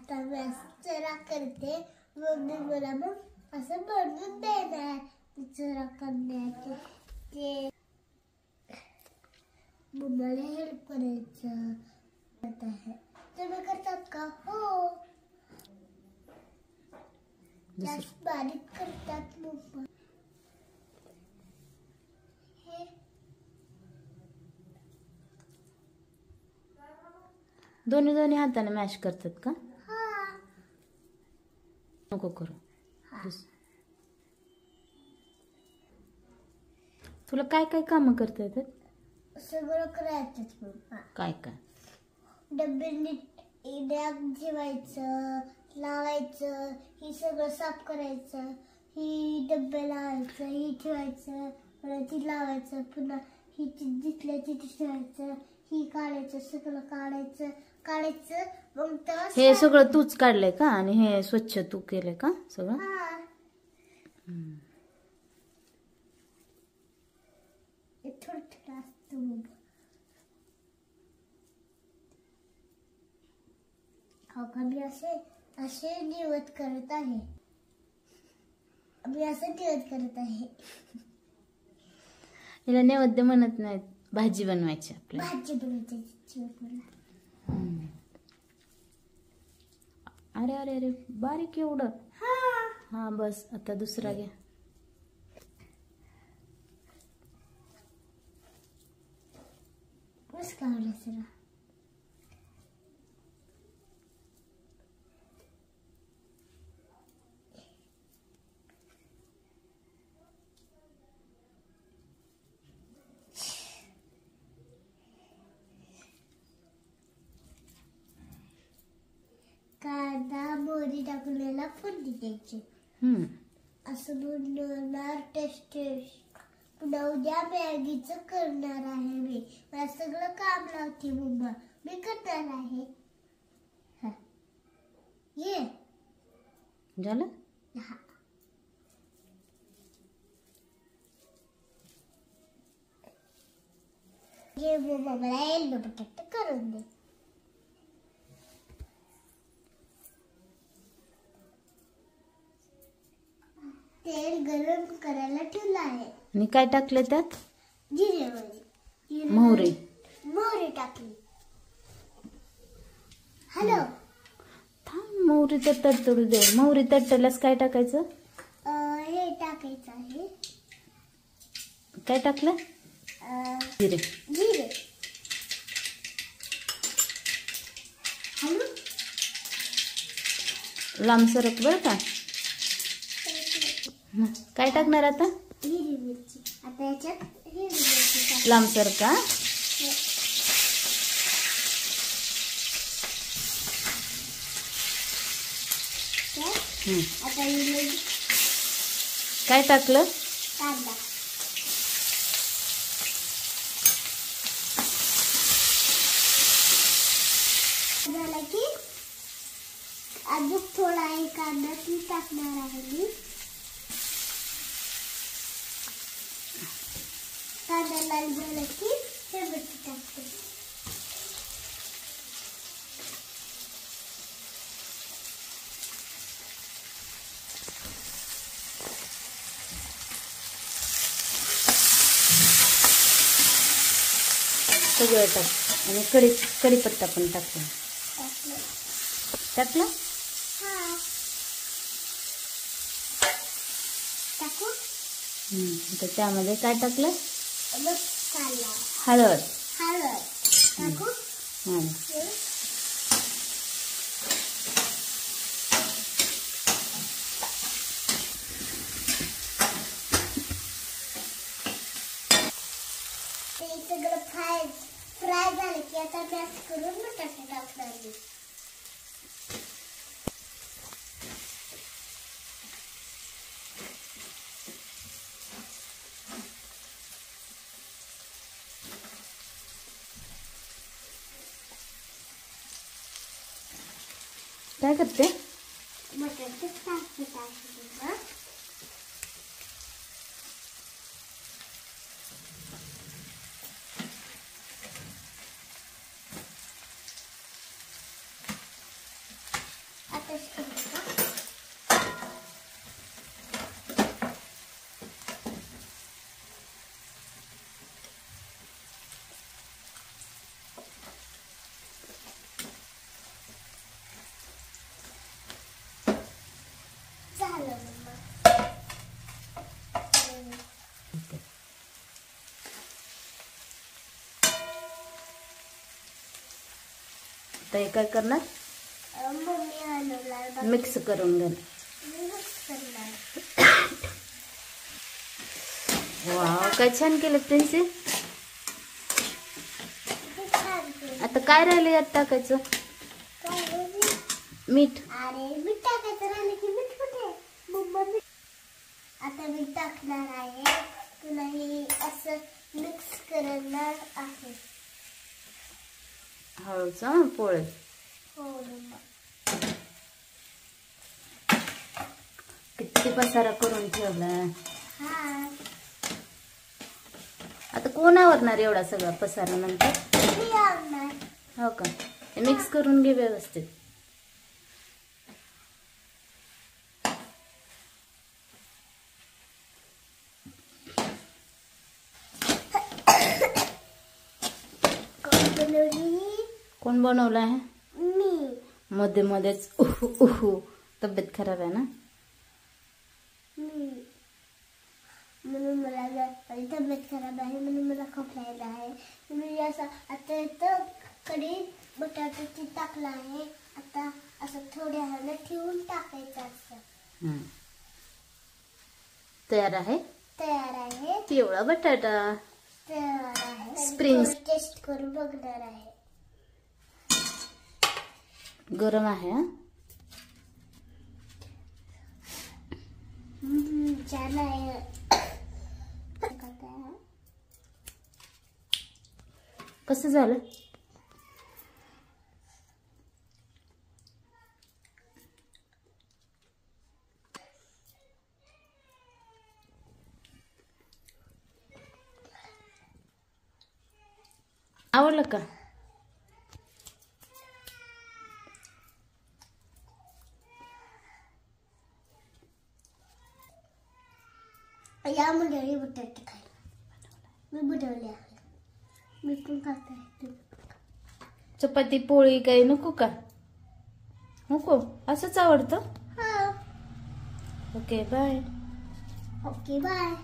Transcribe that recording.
आता मी चरा करते मम्मी मला मग असं बनवून देणार चरा करण्याचे ते मम्माला हेल्प करायचं आहे. तुम्ही करतात का? हो, जास्त बारीक करतात मम्मा. हे दोन्ही हाताने मॅश करतात का? हा, नको करू. तुला काय काय काम करता येतात? सगळं करायचं मम्मा. काय काय? डब्बे नीट डॅग ठेवायचं, लावायचं, ही सगळं साफ करायचं, ही डब्बे लावायचं, ही ठेवायचं, परत ही लावायचं, पुन्हा ही जिथल्या तिथे ठेवायचं, ही काढायचं, सगळं काढायचं मग तेव्हा हे सगळं तूच काढलंय का? आणि हे स्वच्छ तू केलंय का सगळं? हा, हे थोडं थोडं असतं मग. हो का, मी असे निवत करत आहे. मी असं निवत करत आहे. हिला नैवेद्य म्हणत नाहीत, भाजी बनवायची आपल्याला. भाजी बनवायची मला. अरे अरे अरे, बारीक एवढं? हा, हा बस, आता दुसरा घ्या. बस काढलं सर. कांदा मोहरी टाकलेला फोडणी द्यायची. असं बनवणार टेस्ट. पुन्हा उद्या मॅगीचं करणार आहे मी. मला सगळं काम लावते मम्मा, मी करणार आहे. ये झालं? हा, ये मम्मा, मला येल्लो बटाटा करून दे. तेल गरम करायला ठेवलं आहे. आणि काय टाकलं त्यात? जिरे मोहरी टाकली. हॅलो, थांब, मोहरी तर तडतडू दे. मोहरी तडतडल्यास काय टाकायचं? हे टाकायचं आहे. काय टाकलं? जिरे. हॅलो, लांब सरक बरं का. काय टाकणार आता? हिरवी मिरची. आता याच्यात हिरवी मिरची टाक. लांब सरका. आता काय टाकलं? कांदा. झाला की अजून थोडा आहे कांदा ती टाकणार आहे मी. कांदा लाल झाला की हे मिरची टाकते. सगळं टाक. आणि कढीपत्ता पण टाकला. टाकलं? हा, टाकू. तर त्यामध्ये काय टाकलं? मसाला. हळद टाकू. ते सगळं फ्राय झालं की आता मॅश करून बटाटे टाकणार मी. काय करते? बटाटे टाकत आहे. अटॅच करते का? झालं मम्मा. आता हे काय करणार? मम्मी हलवणार. मिक्स करून घे. मिक्स करणार. वाव, काय छान केलं प्रिन्सी. किती छान केलं. आता काय राहिलं यात टाकायचं? काय बोलली? मीठ. अरे मीठ टाकायचं राहिलं की मीठ कुठे? मम्मा मीठ. आता मी टाकणार आहे. तुला हे असं मिक्स करणार आहे. हळूच पोळे. हो मम्मा. किती पसारा करून ठेवला. हा. आता कोण आवरणार एवढा सगळा पसारा नंतर? मी आणणार. हो का? मिक्स करून घे व्यवस्थित. कोण बनवलं आहे? मी. मध्ये मध्येच तब्येत खराब आहे ना? मी. म्हणून मला माझी तब्येत खराब आहे म्हणून मला खोकलायला आहे. मी असं आता इथं कढईत बटाट्याची टाकला आहे. आता असं थोड्या वेळाने ठेवून टाकायचं असं. तयार आहे. तयार आहे. पिवळा बटाटा. तयार आहे. स्प्रिंग. टेस्ट करून बघणार आहे. गरम आहे. छान आहे. कसं झालं? आवडलं का? या मंडळी बटाटे खायला मी बनवले आहे. मी पण खात आहे. चपाती पोळी काही नको का? नको, असंच आवडतं. हा. Okay bye. Okay bye.